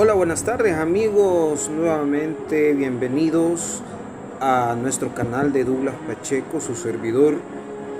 Hola, buenas tardes amigos, nuevamente bienvenidos a nuestro canal de Douglas Pacheco, su servidor.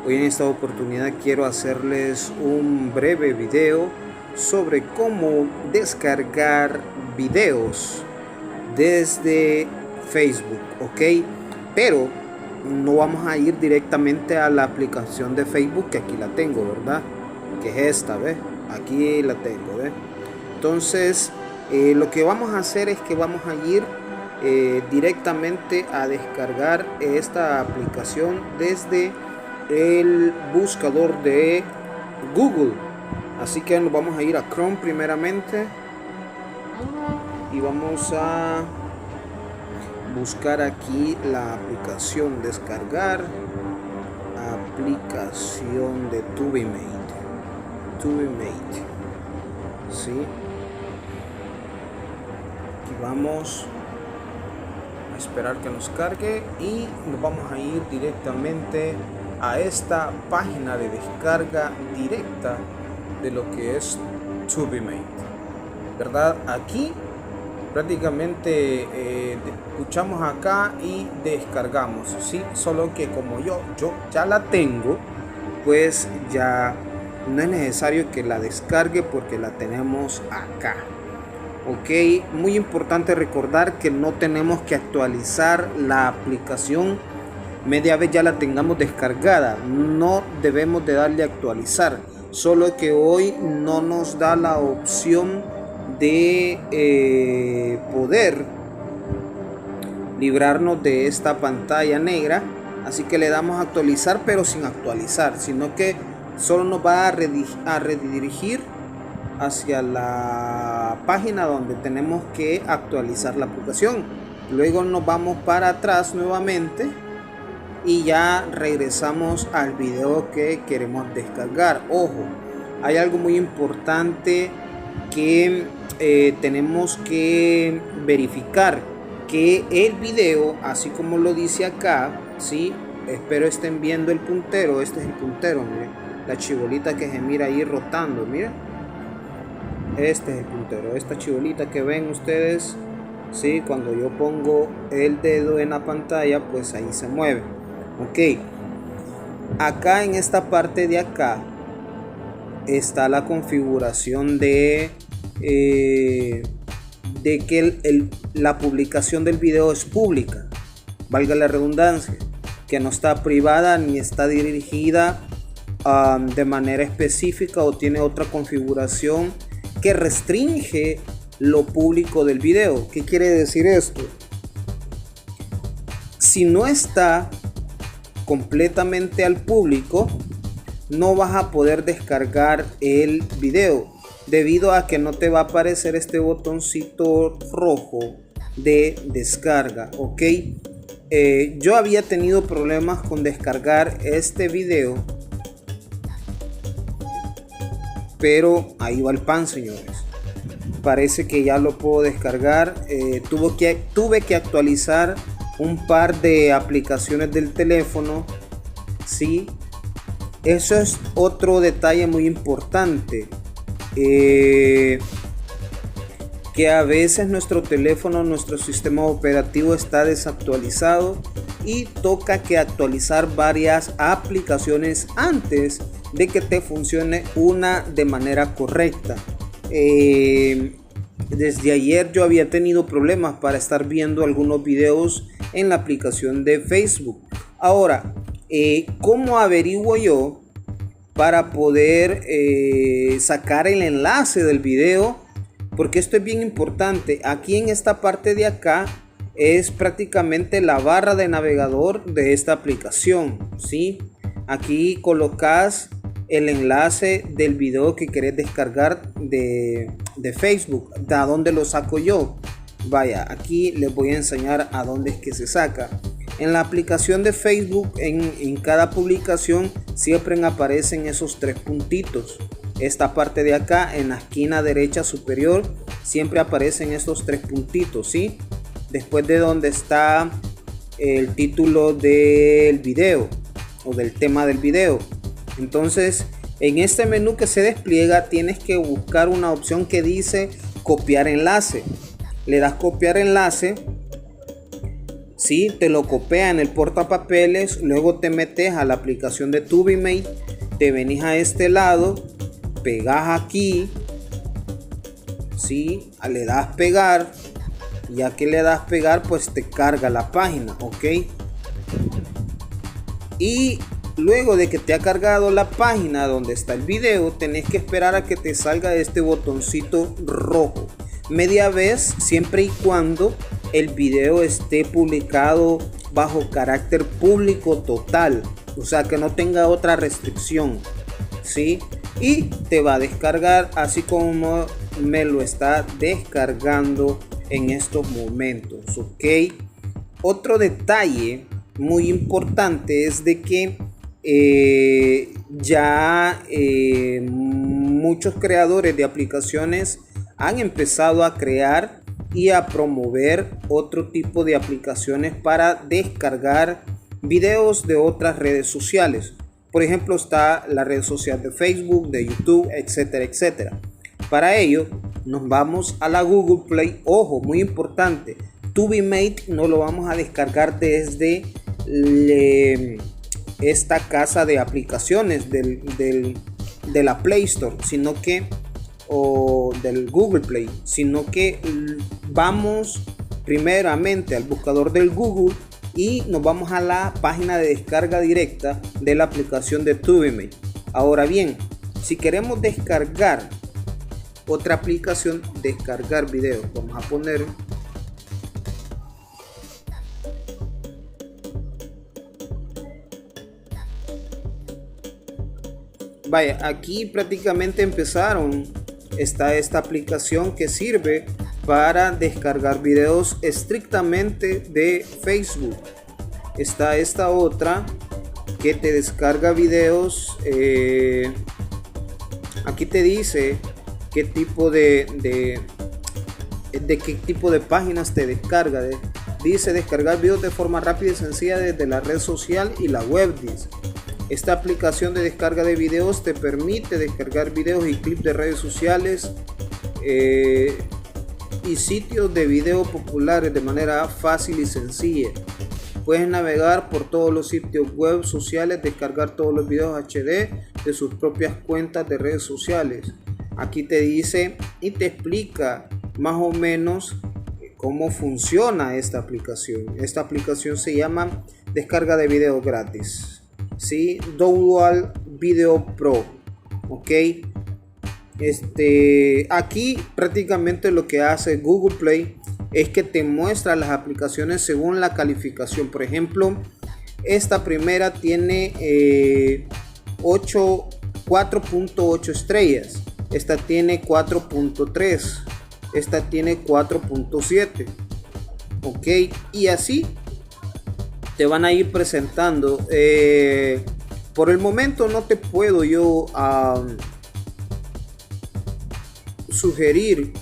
Hoy en esta oportunidad quiero hacerles un breve video sobre cómo descargar videos desde Facebook, ¿ok? Pero no vamos a ir directamente a la aplicación de Facebook, que aquí la tengo, ¿verdad? Que es esta, ¿ves? Aquí la tengo, ¿ves? Entonces, lo que vamos a hacer es que vamos a ir directamente a descargar esta aplicación desde el buscador de Google. Así que nos vamos a ir a Chrome primeramente y vamos a buscar aquí la aplicación, descargar aplicación de TubeMate. ¿Sí? Vamos a esperar que nos cargue y nos vamos a ir directamente a esta página de descarga directa de lo que es TubeMate, ¿verdad? Aquí prácticamente escuchamos acá y descargamos, ¿sí? Solo que como yo ya la tengo, pues ya no es necesario que la descargue porque la tenemos acá. Ok, muy importante recordar que no tenemos que actualizar la aplicación media vez ya la tengamos descargada. No debemos de darle a actualizar, solo que hoy no nos da la opción de poder librarnos de esta pantalla negra. Así que le damos a actualizar, pero sin actualizar, sino que solo nos va a redirigir hacia la página donde tenemos que actualizar la aplicación. Luego nos vamos para atrás nuevamente y ya regresamos al video que queremos descargar. Ojo, hay algo muy importante que tenemos que verificar, que el video, así como lo dice acá, ¿sí? Espero estén viendo el puntero. Este es el puntero, miren, la chibolita que se mira ahí rotando, miren. Este es el puntero, esta chibolita que ven ustedes, ¿sí? Cuando yo pongo el dedo en la pantalla, pues ahí se mueve. Ok, acá en esta parte de acá está la configuración de que la publicación del video es pública, valga la redundancia, que no está privada ni está dirigida de manera específica o tiene otra configuración que restringe lo público del video. ¿Qué quiere decir esto? Si no está completamente al público, no vas a poder descargar el video, debido a que no te va a aparecer este botoncito rojo de descarga. Ok, yo había tenido problemas con descargar este video, pero ahí va el pan, señores. Parece que ya lo puedo descargar. Tuve que actualizar un par de aplicaciones del teléfono, ¿sí? Eso es otro detalle muy importante, que a veces nuestro teléfono, nuestro sistema operativo está desactualizado y toca que actualizar varias aplicaciones antes de que te funcione una de manera correcta. Desde ayer yo había tenido problemas para estar viendo algunos videos en la aplicación de Facebook. Ahora, ¿cómo averiguo yo para poder sacar el enlace del video? Porque esto es bien importante. Aquí en esta parte de acá es prácticamente la barra de navegador de esta aplicación, ¿sí? Aquí colocas el enlace del video que querés descargar de Facebook. ¿De dónde lo saco yo? Vaya, aquí les voy a enseñar a dónde es que se saca. En la aplicación de Facebook, en cada publicación siempre aparecen esos tres puntitos. Esta parte de acá en la esquina derecha superior siempre aparecen estos tres puntitos, ¿sí? Después de donde está el título del video o del tema del video. Entonces, en este menú que se despliega tienes que buscar una opción que dice copiar enlace. Le das copiar enlace. Sí, te lo copia en el portapapeles. Luego te metes a la aplicación de Tubimate. Te venís a este lado. Pegas aquí. Sí, le das pegar. Ya que le das pegar, pues te carga la página. Ok. Y luego de que te ha cargado la página donde está el video, tenés que esperar a que te salga este botoncito rojo. Media vez, siempre y cuando el video esté publicado bajo carácter público total, o sea que no tenga otra restricción, ¿sí? Y te va a descargar así como me lo está descargando en estos momentos, ¿ok? Otro detalle muy importante es de que muchos creadores de aplicaciones han empezado a crear y a promover otro tipo de aplicaciones para descargar videos de otras redes sociales. Por ejemplo, está la red social de Facebook, de YouTube, etcétera, etcétera. Para ello, nos vamos a la Google Play. Ojo, muy importante, Tubimate no lo vamos a descargar desde esta casa de aplicaciones de la Play Store, sino que o del Google Play, sino que vamos primeramente al buscador del Google y nos vamos a la página de descarga directa de la aplicación de Tubimate. Ahora bien, si queremos descargar otra aplicación, descargar videos, vamos a poner vaya, aquí prácticamente empezaron. Está esta aplicación que sirve para descargar videos estrictamente de Facebook. Está esta otra que te descarga videos. Aquí te dice qué tipo de qué tipo de páginas te descarga. Dice descargar videos de forma rápida y sencilla desde la red social y la web. Dice. Esta aplicación de descarga de videos te permite descargar videos y clips de redes sociales y sitios de video populares de manera fácil y sencilla. Puedes navegar por todos los sitios web sociales, descargar todos los videos HD de sus propias cuentas de redes sociales. Aquí te dice y te explica más o menos cómo funciona esta aplicación. Esta aplicación se llama descarga de video gratis. ¿Sí? Dual Video Pro, ok. Aquí prácticamente lo que hace Google Play es que te muestra las aplicaciones según la calificación. Por ejemplo, esta primera tiene 4.8 estrellas, esta tiene 4.3, esta tiene 4.7, ok, y así te van a ir presentando. Por el momento no te puedo yo sugerir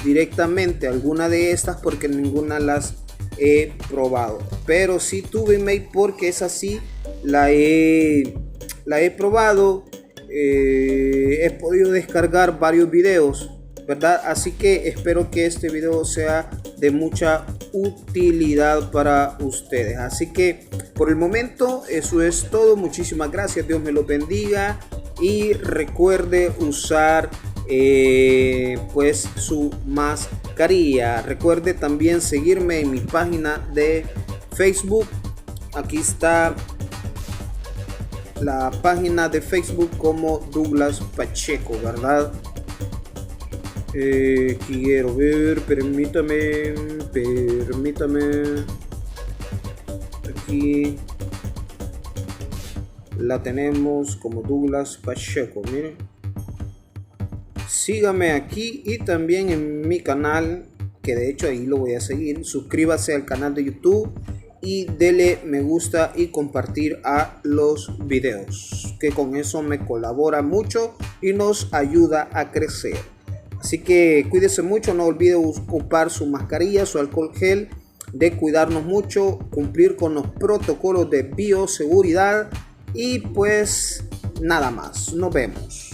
directamente alguna de estas porque ninguna las he probado, pero sí Tubimate porque es así, la he probado. He podido descargar varios videos, ¿verdad? Así que espero que este video sea de mucha utilidad para ustedes. Así que por el momento eso es todo. Muchísimas gracias, Dios me lo bendiga y recuerde usar pues su mascarilla. Recuerde también seguirme en mi página de Facebook. Aquí está la página de Facebook como Douglas Pacheco, ¿verdad? Quiero ver, permítame. Aquí la tenemos como Douglas Pacheco, miren. Sígame aquí y también en mi canal, que de hecho ahí lo voy a seguir. Suscríbase al canal de YouTube y dele me gusta y compartir a los videos, que con eso me colabora mucho y nos ayuda a crecer. Así que cuídese mucho, no olvide ocupar su mascarilla, su alcohol gel, de cuidarnos mucho, cumplir con los protocolos de bioseguridad y pues nada más. Nos vemos.